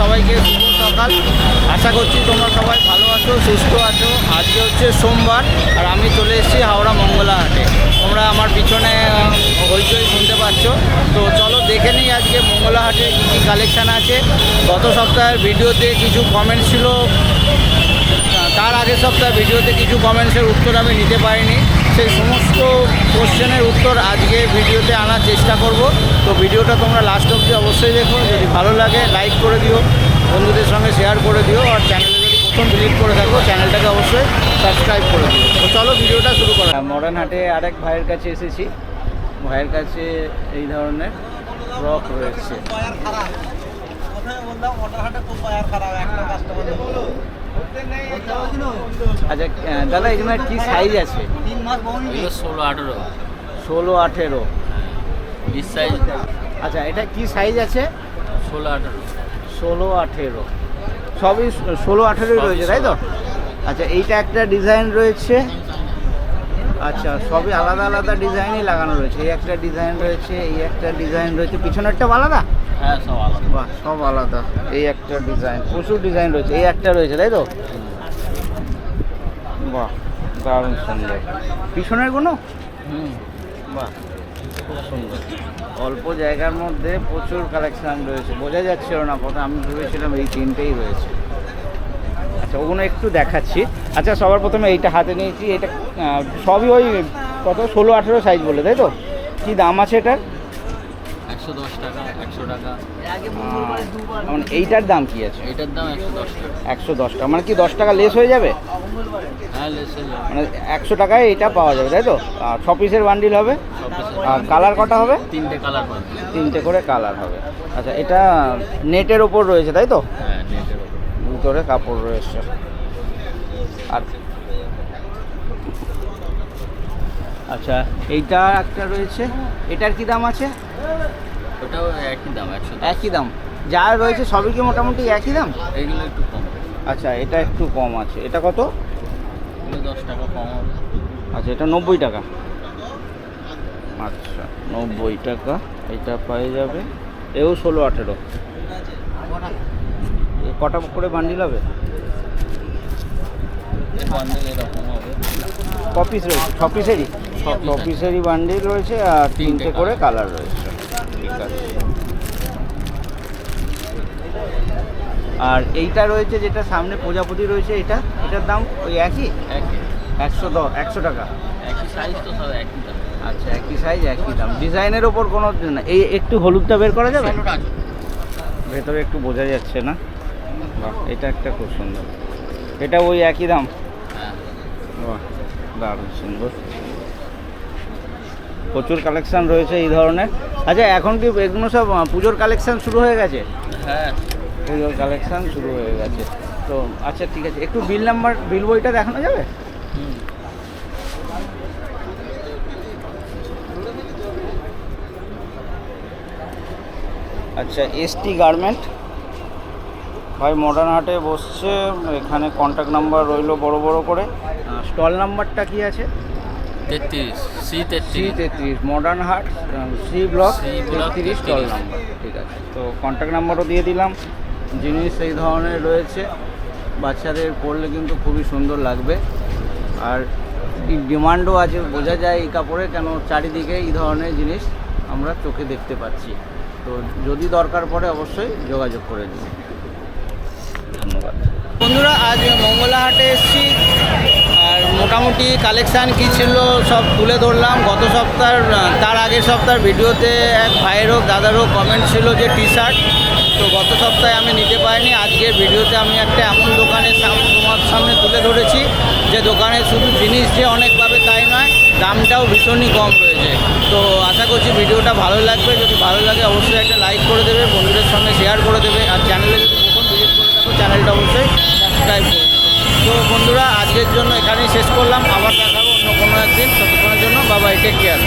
সবাইকে শুভ সকাল। আশা করছি তোমরা সবাই ভালো আছো, সুস্থ আছো। আজকে হচ্ছে সোমবার আর আমি চলে এসেছি হাওড়া মঙ্গলা হাটে। তোমরা আমার পিছনে হইচই শুনতে পাচ্ছ। তো চলো দেখে নিই আজকে মঙ্গলা হাটে কী কী কালেকশান আছে। গত সপ্তাহের ভিডিওতে কিছু কমেন্ট ছিল, তার আগের সপ্তাহের ভিডিওতে কিছু কমেন্টসের উত্তর আমি নিতে পারিনি। সেই সমস্ত কোশ্চেনের উত্তর আজকে ভিডিওতে আনার চেষ্টা করব। তো ভিডিওটা তোমরা লাস্ট অবধি অবশ্যই দেখো। যদি ভালো লাগে লাইক করে দিও, বন্ধুদের সঙ্গে শেয়ার করে দিও, আর চ্যানেলে যদি প্রথম ভিজিট করে থাকো চ্যানেলটাকে অবশ্যই সাবস্ক্রাইব করে দিও। তো চলো ভিডিওটা শুরু করা। মডার্ন হাটে আরেক ভাইয়ের কাছে এসেছি। ভাইয়ের কাছে এই ধরনের ফ্রক রয়েছে। আচ্ছা দাদা, এখানে কি সাইজ আছে? 16-18 16-18 বিশ সাইজ। আচ্ছা, এটা কি সাইজ আছে? 16-18 সবই 16-18 রয়েছে, তাই তো? আচ্ছা, এইটা একটা ডিজাইন রয়েছে। আচ্ছা, সবই আলাদা আলাদা ডিজাইনই লাগানো রয়েছে। এই একটা ডিজাইন রয়েছে, এই একটা ডিজাইন রয়েছে, পিছনেরটা আলাদা। হ্যাঁ, সব আলাদা। বাহ, সব আলাদা। এই একটা ডিজাইন, প্রচুর ডিজাইন রয়েছে। এই একটা রয়েছে, তাই তো? বাহ, দারুণ সুন্দর। পিছনের কোনো বাহ, খুব সুন্দর। অল্প জায়গার মধ্যে প্রচুর কালেকশান রয়েছে, বোঝা যাচ্ছিল না প্রথমে। আমি ভেবেছিলাম এই তিনটেই রয়েছে। আচ্ছা, ওগুলো একটু দেখাচ্ছি। আচ্ছা, সবার প্রথমে এইটা হাতে নিয়েছি। এটা সবই ওই কত 16-18 সাইজ বলে, তাই তো? কী দাম আছে এটার? 110 টাকা, 100 টাকা। মানে এইটার দাম কি আছে? এটার দাম 110 টাকা। 110 টাকা, মানে কি 10 টাকা লেস হয়ে যাবে? হ্যাঁ, লেস হয়ে যাবে। মানে 100 টাকায় এটা পাওয়া যাবে, তাই তো? আর 6 পিসের বান্ডিল হবে। আর কালার কটা হবে? 3টে কালার পাবে। 3টে করে কালার হবে। আচ্ছা, এটা নেটের ওপর রয়েছে, তাই তো? হ্যাঁ, নেটের উপর। ভিতরে কাপড় রয়েছে। আর আচ্ছা, এইটা একটা রয়েছে। এটার কি দাম আছে? ওটাও একই দাম, 110। একই দাম? যা রয়েছে সবই কি মোটামুটি একই দাম? এইগুলো একটু কম। আচ্ছা, এটা একটু কম আছে। এটা কত? এগুলো 10 টাকা কম হবে। আচ্ছা, এটা 90 টাকা। আচ্ছা, 90 টাকা এটা পাওয়া যাবে। এও 16-18। কটা করে বান্ডিল হবে? এই বান্ডেল এরকম হবে। ক পিস রয়েছে? 6 পিসেরই? 6 পিসেরই বান্ডিল রয়েছে আর 3টে করে কালার রয়েছে। ঠিক আছে। আর এইটা রয়েছে যেটা সামনে প্রজাপতি রয়েছে, এটার দাম ওই একই? 100 টাকা। একই সাইজ তো, সব একই দাম। আচ্ছা, একই সাইজ একই দাম। ডিজাইনের ওপর কোনো না? এই একটু হলুদটা বের করা যাবে? ভেতরে একটু বোঝা যাচ্ছে না। বাহ, এটা একটা খুব সুন্দর। এটা ওই একই দাম? হ্যাঁ। বাহ, দারুণ সুন্দর। প্রচুর কালেকশান রয়েছে এই ধরনের। আচ্ছা, এখন কি এগুলো সব পুজোর কালেকশান শুরু হয়ে গেছে? হ্যাঁ, পুজোর কালেকশান শুরু হয়ে গেছে। তো আচ্ছা, ঠিক আছে, একটু বিল বইটা দেখানো যাবে? আচ্ছা, এসটি গার্মেন্ট ভাই মডার্ন হাটে বসছে। এখানে কন্ট্যাক্ট নাম্বার রইলো বড় বড় করে। স্টল নাম্বারটা কি আছে? 33 C33 মডার্ন হাট, সি ব্লক 33 স্টল নাম্বার। ঠিক আছে, তো কন্ট্যাক্ট নাম্বারও দিয়ে দিলাম। জিনিস এই ধরনের রয়েছে, বাচ্চাদের পরলে কিন্তু খুবই সুন্দর লাগবে। আর ডিমান্ডও আছে, বোঝা যায় এই কাপড়ে, কেন চারিদিকে এই ধরনের জিনিস আমরা চোখে দেখতে পাচ্ছি। তো যদি দরকার পড়ে অবশ্যই যোগাযোগ করে দিন। ধন্যবাদ বন্ধুরা। আজ মঙ্গলা হাটে এসেছি আর মোটামুটি কালেকশান কী ছিল সব তুলে ধরলাম। গত সপ্তাহের তার আগের সপ্তাহের ভিডিওতে এক ভাইয়েরও দাদারও কমেন্ট ছিল যে টি শার্ট, তো গত সপ্তাহে আমি নিতে পারিনি। আজকের ভিডিওতে আমি একটা এমন দোকানের তোমার সামনে তুলে ধরেছি যে দোকানে শুধু জিনিস যে অনেক পাবে তাই নয়, দামটাও ভীষণই কম রয়েছে। তো আশা করছি ভিডিওটা ভালো লাগবে। যদি ভালো লাগে অবশ্যই একটা লাইক করে দেবে, বন্ধুদের সঙ্গে শেয়ার করে দেবে, আর চ্যানেলে যদি প্রথম ভিজিট করে থাকো চ্যানেলটা অবশ্যই সাবস্ক্রাইব করে দেবে। তো বন্ধুরা, আজকের জন্য এখানেই শেষ করলাম। আবার দেখাবো অন্য কোনো একদিন। ততক্ষণের জন্য বাবাই, টেক কেয়ার।